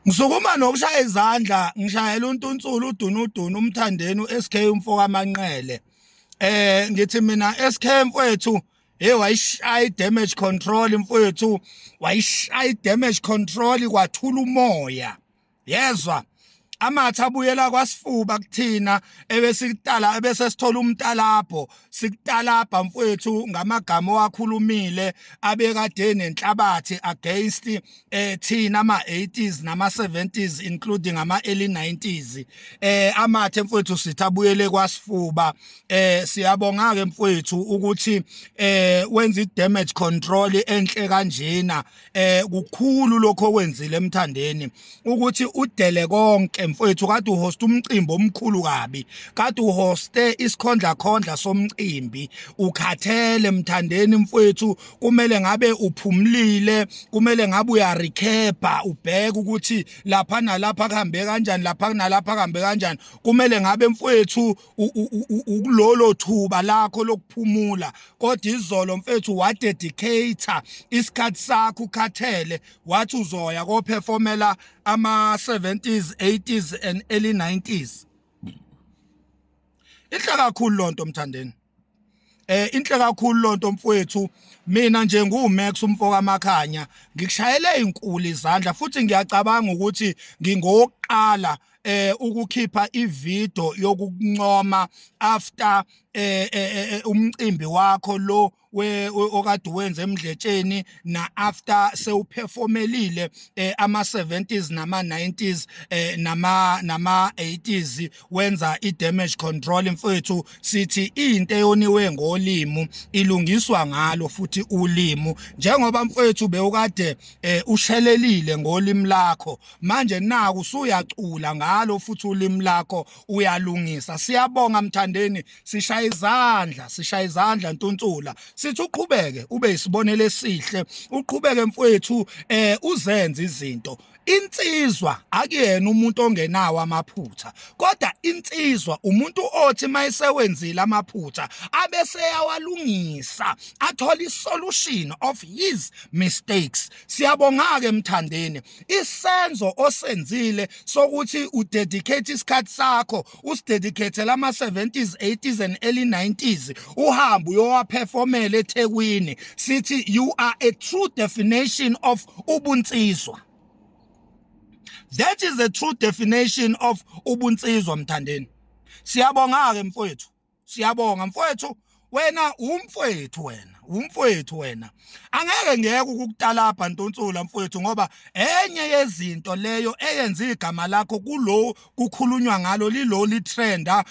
Ngisukuma nokushaya izandla ngishayela uNtunsulu udunudunu umthandeni uSK umfoko amanqele. Ngithi mina SK mfowethu wayishaya damage control mfowethu wayishaya damage control kwathula umoya. Yezwa amathe abuyela kwasifuba kuthina ebesikutala ebese sithola umtalapho sikutalapha mfowethu ngamagama owakhulumile abekade nenhlabathi against thina ama-80s nama-70s including ama-early 90s amathe mfowethu sithi abuyele kwasifuba. Siyabonga-ke mfowethu ukuthi wenza i-damage control enhle kanjena. Kukhulu lokho okwenzile emthandeni ukuthi udele konke mfowethu kade uhost umcimbi omkhulu kabi kade uhoste isikhondla khondla somcimbi ukhathele mthandeni mfowethu kumele ngabe uphumlile kumele ngabe uyarecapa ubheka ukuthi lapha nalapha kuhambe kanjani lapha nalapha kuhambe kanjani kumele ngabe mfowethu ukulolo thuba lakho lokuphumula kodwa izolo mfowethu wadedicate isikhathi sakho ukhathele wathi uzoya ko performela ama-70s 80s and early 90s. Inhle kakhulu lonto mthandeni. Inhle kakhulu lonto mfowethu. Mina nje nguMax umfoko amakhanya ngikushayele inkulu izandla futhi ngiyacabanga ukuthi ngingoqala ukukhipha ivideo yokuncoma after umcimbi wakho lo okade wenza emdletsheni na after sewuperformelile ama-70s nama-90s nama-80s wenza i-damage control mfowethu sithi into eyoniwe ngolimo ilungiswa ngalo futhi ulimo njengoba mfowethu bewukade ushelelile ngolimi lakho manje naku usuyacula ngalo futhi ulimi lakho uyalungisa. Siyabonga mthandeni sishaya izandla Ntunsula sithi uqhubeke ube isibonelo esihle uqhubeke mfowethu uzenze izinto. Insizwa akuyena umuntu ongenawo amaphutha kodwa insizwa umuntu othi mayisewenzile amaphutha abese yawalungisa athola isolution of his mistakes. Siyabonga-ke mthandeni isenzo osenzile sokuthi udedicate isikhathi sakho usidedicate lama-70s 80s and early 90s uhambe uyowaperformela eThekwini sithi you are a true definition of ubunsizwa. That is the true definition of ubunsizwa mthandeni. Siyabonga-ke mfowethu. Siyabonga mfowethu. Wena umfowethu wena. Angeke ngeke ukukutalapha Ntunsula mfowethu ngoba enye yezinto leyo eyenza igama lakho kulo kukhulunywa ngalo lilo litrenda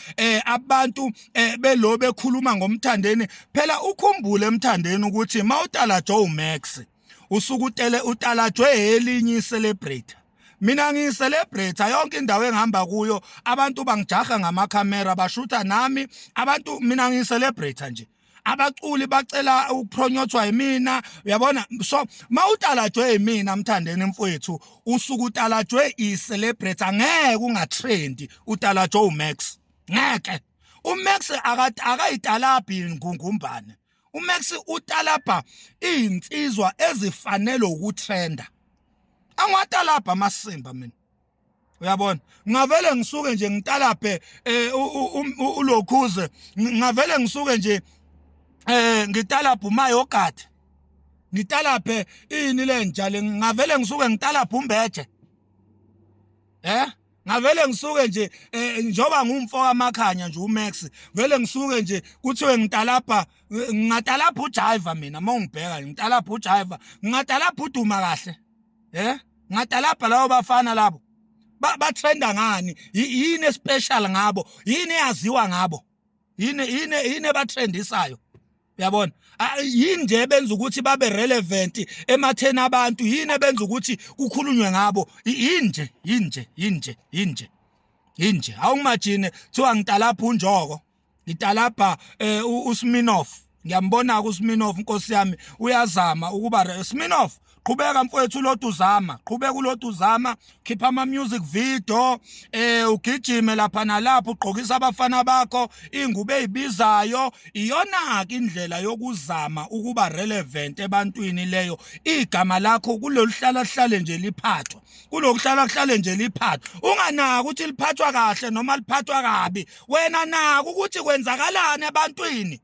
abantu belo bekhuluma ngomthandeni phela ukhumbule emthandeni ukuthi mawutala Joe Max usukutele utalajwe elinye celebrate. Mina ngiyicelebrate yonke indawo engihamba kuyo abantu bangijaha ngamakhamera bashutha nami abantu mina ngiyicelebrate nje abaculi bacela ukuphronyothwa yimina uyabona so mawutalajwe yimina mthandeni mfowethu usuku utalajwe icelebrate angeke ungatrendi utalajwe uMax ngeke uMax akayitalaphi ngumbane uMax utalapha insizwa ezifanele ukutrenda angiwatalapha amasimba mina uyabona ngavele ngisuke nje ngitalaphe uLokhuze ngavele ngisuke nje ngitalapha uMayogade ngitalaphe ini lenjalo ngavele ngisuke ngitalapha uMbeje ngavele ngisuke nje njoba ngumfoko amakhanya nje uMax vele ngisuke nje kuthiwe ngitalapha ngingatalapha uJiva mina mawungibheka ngitalapha uJiva ngingatalapha uDuma kahle ngatalapha labo bafana labo batrenda ngani yini special ngabo yini yaziwa ngabo yini batrendisayo uyabona yini nje benza ukuthi babe relevant ematheni abantu yini benza ukuthi kukhulunywe ngabo yinje awungimajine thiwa ngitalapha uNjoko ngitalapha uSminoff ngiyambona kuSminoff inkosi yami uyazama ukuba Sminoff qhubeka mfowethu ulotu uzama, qhubeka ulotu uzama, khipha ama music video, ugijime lapha nalapha, ugqokisa abafana bakho ingubo ezibizayo. Iyona ke indlela yokuzama ukuba relevant ebantwini leyo. Igama lakho kuloluhlala nje liphathwa, kulokuhlala nje liphathwa. Unganaka ukuthi liphathwa kahle noma liphathwa kabi, wena naka ukuthi kwenzakalani ebantwini.